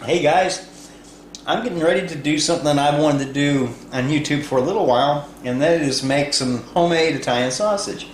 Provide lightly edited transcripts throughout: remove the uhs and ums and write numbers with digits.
Hey guys, I'm getting ready to do something I've wanted to do on YouTube for a little while, and that is make some homemade Italian sausage.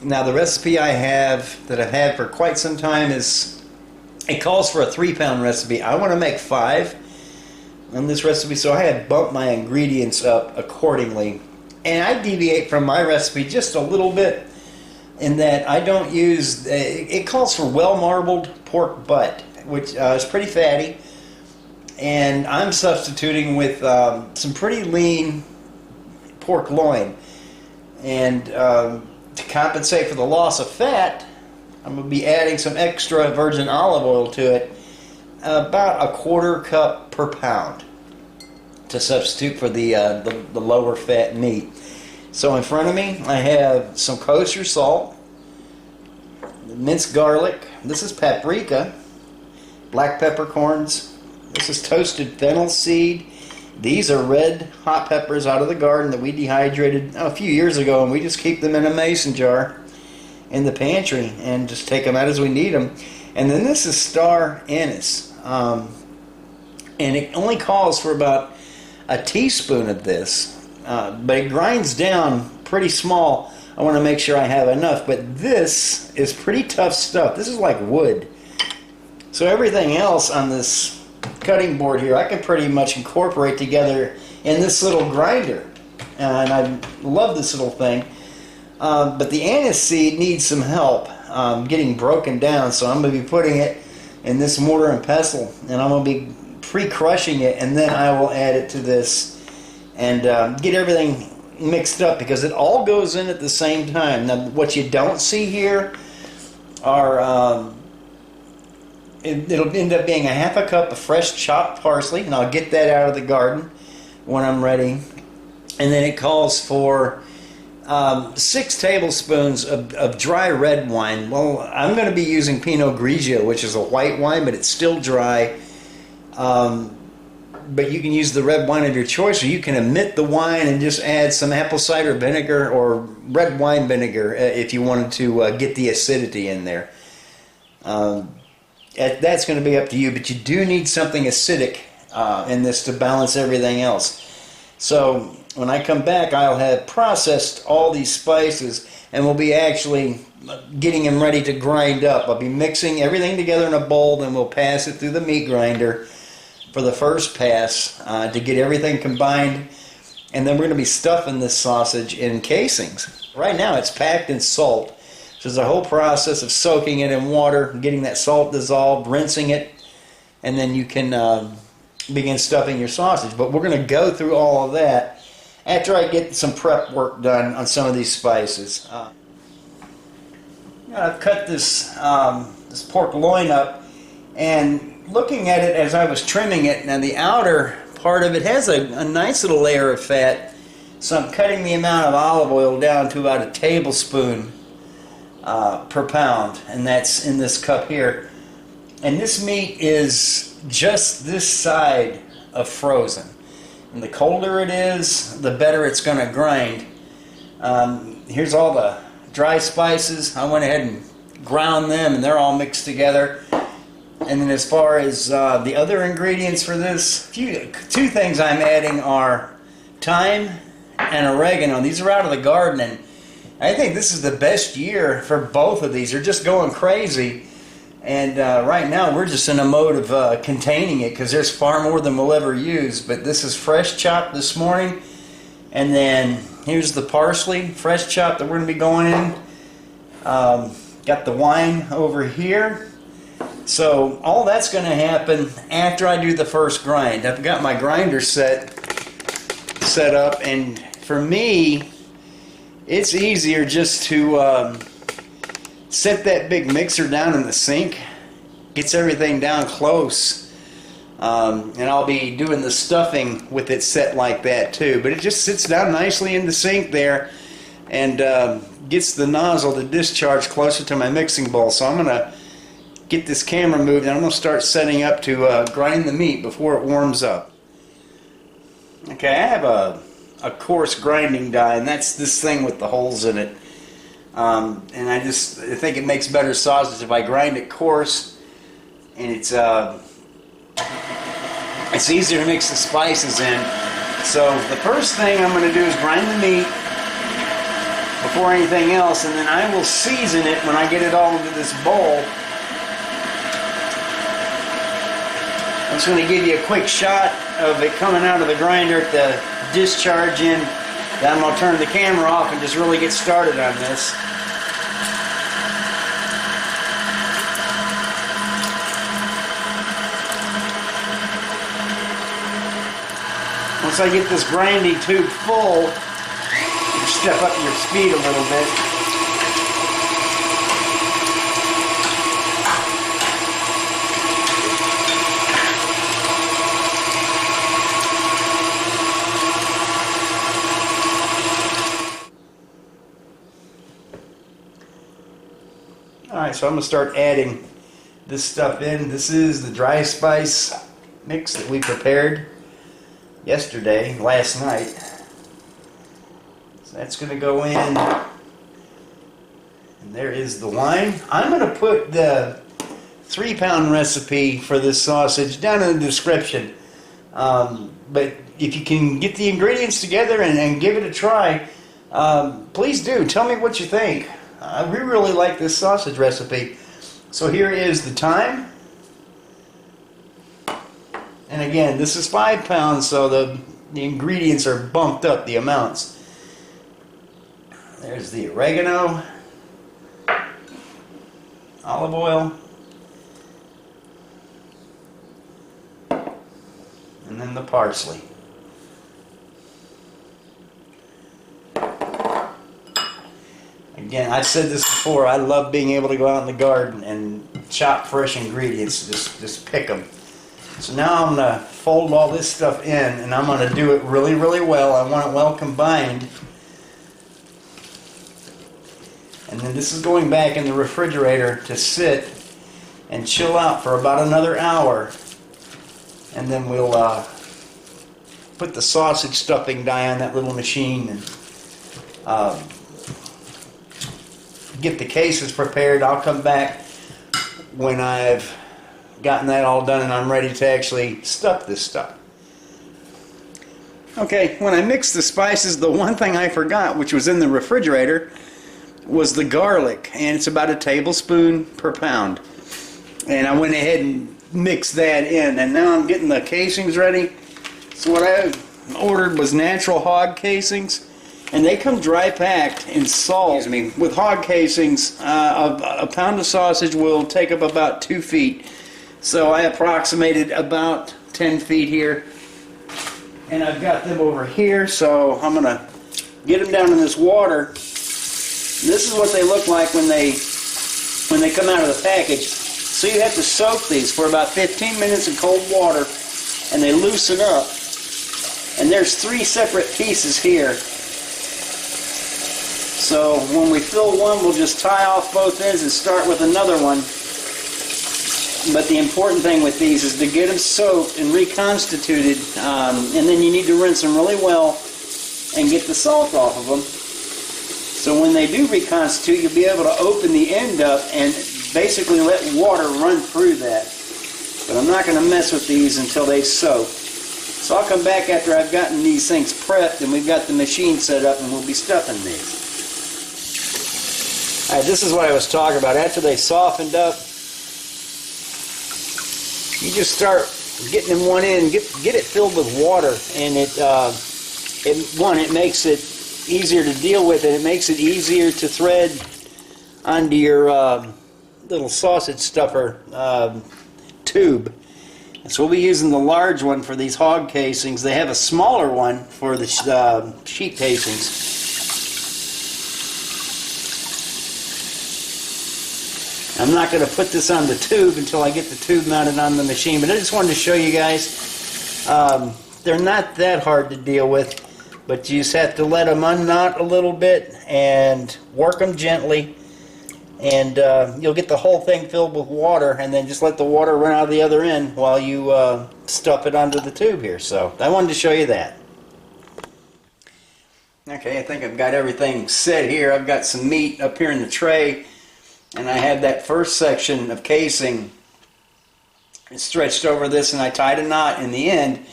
Now the recipe I have that I've had for quite some time it calls for a 3-pound recipe. I want to make 5 on this recipe, so I had bumped my ingredients up accordingly. And I deviate from my recipe just a little bit in that I don't use, it calls for well marbled pork butt, which is pretty fatty, and I'm substituting with some pretty lean pork loin. And to compensate for the loss of fat, I'm going to be adding some extra virgin olive oil to it, about 1/4 cup per pound, to substitute for the lower fat meat. So in front of me I have some kosher salt, minced garlic, this is paprika, black peppercorns, this is toasted fennel seed, these are red hot peppers out of the garden that we dehydrated a few years ago, and we just keep them in a mason jar in the pantry and just take them out as we need them. And then this is star anise, and it only calls for about a teaspoon of this, but it grinds down pretty small. I want to make sure I have enough, but this is pretty tough stuff. This is like wood. So everything else on this cutting board here I can pretty much incorporate together in this little grinder, and I love this little thing. But the anise seed needs some help getting broken down, so I'm going to be putting it in this mortar and pestle, and I'm going to be pre-crushing it, and then I will add it to this and get everything mixed up, because it all goes in at the same time. Now what you don't see here are it'll end up being 1/2 cup of fresh chopped parsley, and I'll get that out of the garden when I'm ready. And then it calls for 6 tablespoons of dry red wine. Well, I'm going to be using Pinot Grigio, which is a white wine, but it's still dry. But you can use the red wine of your choice, or you can omit the wine and just add some apple cider vinegar or red wine vinegar if you wanted to get the acidity in there. That's going to be up to you, but you do need something acidic in this to balance everything else. So when I come back, I'll have processed all these spices, and we'll be actually getting them ready to grind up. I'll be mixing everything together in a bowl, then we'll pass it through the meat grinder for the first pass to get everything combined, and then we're going to be stuffing this sausage in casings. Right now it's packed in salt, so there's a whole process of soaking it in water, getting that salt dissolved, rinsing it, and then you can begin stuffing your sausage. But we're going to go through all of that after I get some prep work done on some of these spices. I've cut this pork loin up, and looking at it as I was trimming it, now the outer part of it has a nice little layer of fat, so I'm cutting the amount of olive oil down to about 1 tablespoon per pound, and that's in this cup here. And this meat is just this side of frozen, and the colder it is, the better it's going to grind. Here's all the dry spices. I went ahead and ground them, and they're all mixed together. And then as far as the other ingredients for this, 2 things I'm adding are thyme and oregano. These are out of the garden, and I think this is the best year for both of these. They're just going crazy, and right now we're just in a mode of containing it, because there's far more than we'll ever use. But this is fresh chopped this morning, and then here's the parsley, fresh chopped, that we're going to be going in. Got the wine over here. So all that's going to happen after I do the first grind. I've got my grinder set up, and for me it's easier just to set that big mixer down in the sink. Gets everything down close, and I'll be doing the stuffing with it set like that too. But it just sits down nicely in the sink there, and gets the nozzle to discharge closer to my mixing bowl. So I'm going to get this camera moved, and I'm going to start setting up to grind the meat before it warms up. Okay, I have a coarse grinding die, and that's this thing with the holes in it. And I think it makes better sausage if I grind it coarse, and it's it's easier to mix the spices in. So the first thing I'm going to do is grind the meat before anything else, and then I will season it when I get it all into this bowl. I'm just going to give you a quick shot of it coming out of the grinder at the discharge in. Then I'm going to turn the camera off and just really get started on this. Once I get this grinding tube full, you step up your speed a little bit. Alright, so I'm going to start adding this stuff in. This is the dry spice mix that we prepared last night. So that's going to go in. And there is the wine. I'm going to put the 3-pound recipe for this sausage down in the description. But if you can get the ingredients together and give it a try, please do. Tell me what you think. We really like this sausage recipe. So here is the thyme. And again, this is 5 pounds, so the ingredients are bumped up, the amounts. There's the oregano, olive oil, and then the parsley. Again, I've said this before, I love being able to go out in the garden and chop fresh ingredients, just pick them. So now I'm going to fold all this stuff in, and I'm going to do it really, really well. I want it well combined. And then this is going back in the refrigerator to sit and chill out for about another hour. And then we'll put the sausage stuffing die on that little machine and get the cases prepared. I'll come back when I've gotten that all done and I'm ready to actually stuff this stuff. Okay, when I mixed the spices, the one thing I forgot, which was in the refrigerator, was the garlic, and it's about a tablespoon per pound. And I went ahead and mixed that in, and now I'm getting the casings ready. So what I ordered was natural hog casings, and they come dry packed in salt. With hog casings, a pound of sausage will take up about 2 feet. So I approximated about 10 feet here, and I've got them over here, so I'm going to get them down in this water. This is what they look like when they come out of the package. So you have to soak these for about 15 minutes in cold water, and they loosen up. And there's 3 separate pieces here. So when we fill one, we'll just tie off both ends and start with another one. But the important thing with these is to get them soaked and reconstituted, and then you need to rinse them really well and get the salt off of them. So when they do reconstitute, you'll be able to open the end up and basically let water run through that. But I'm not going to mess with these until they soak. So I'll come back after I've gotten these things prepped and we've got the machine set up, and we'll be stuffing these. Alright, this is what I was talking about. After they softened up, you just start getting them one in, get it filled with water, and it makes it easier to deal with, and it makes it easier to thread onto your little sausage stuffer tube. And so we'll be using the large one for these hog casings. They have a smaller one for the sheep casings. I'm not going to put this on the tube until I get the tube mounted on the machine, but I just wanted to show you guys. They're not that hard to deal with, but you just have to let them unknot a little bit and work them gently, and you'll get the whole thing filled with water, and then just let the water run out of the other end while you stuff it onto the tube here. So I wanted to show you that. Okay, I think I've got everything set here. I've got some meat up here in the tray, and I have that first section of casing stretched over this, and I tied a knot in the end.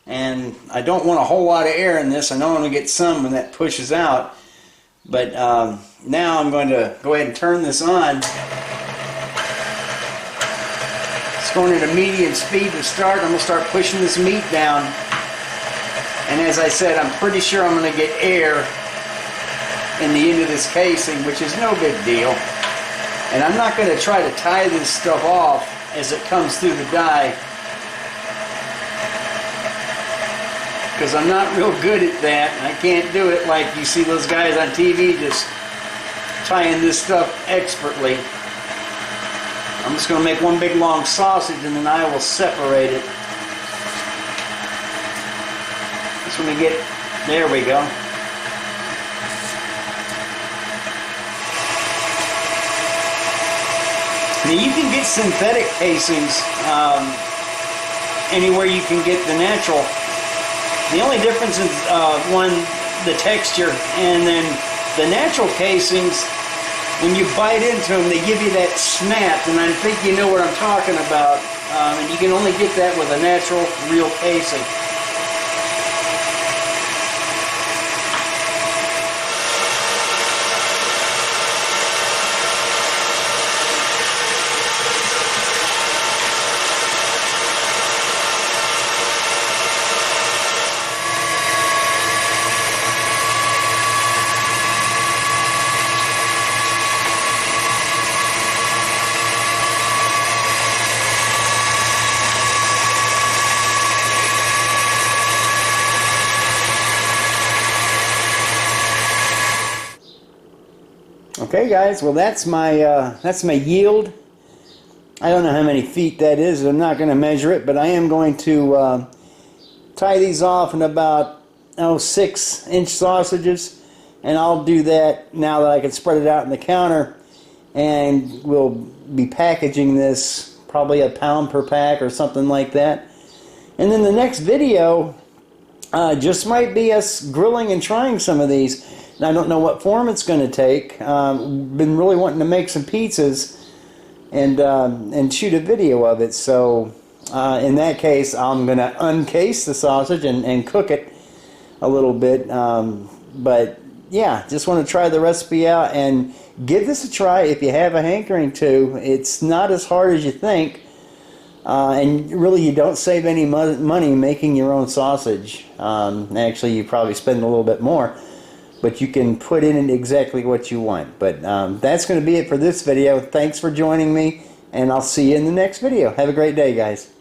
And I don't want a whole lot of air in this. I know I'm going to get some when that pushes out. But now I'm going to go ahead and turn this on. It's going at a medium speed to start. I'm going to start pushing this meat down. And as I said, I'm pretty sure I'm going to get air in the end of this casing, which is no big deal. And I'm not going to try to tie this stuff off as it comes through the die, because I'm not real good at that. I can't do it like you see those guys on TV just tying this stuff expertly. I'm just going to make one big long sausage, and then I will separate it. Just want to get, there we go. Now you can get synthetic casings anywhere you can get the natural. The only difference is one, the texture, and then the natural casings, when you bite into them, they give you that snap, and I think you know what I'm talking about. And you can only get that with a natural, real casing. Okay, guys, well that's my yield. I don't know how many feet that is. I'm not going to measure it, but I am going to tie these off in about 6-inch sausages, and I'll do that now that I can spread it out on the counter. And we'll be packaging this probably a pound per pack or something like that. And then the next video just might be us grilling and trying some of these. And I don't know what form it's going to take. Been really wanting to make some pizzas and shoot a video of it. So in that case, I'm going to uncase the sausage and cook it a little bit. But yeah, just want to try the recipe out and give this a try if you have a hankering to. It's not as hard as you think. And really, you don't save any money making your own sausage. Actually, you probably spend a little bit more. But you can put in it exactly what you want. But that's going to be it for this video. Thanks for joining me, and I'll see you in the next video. Have a great day, guys.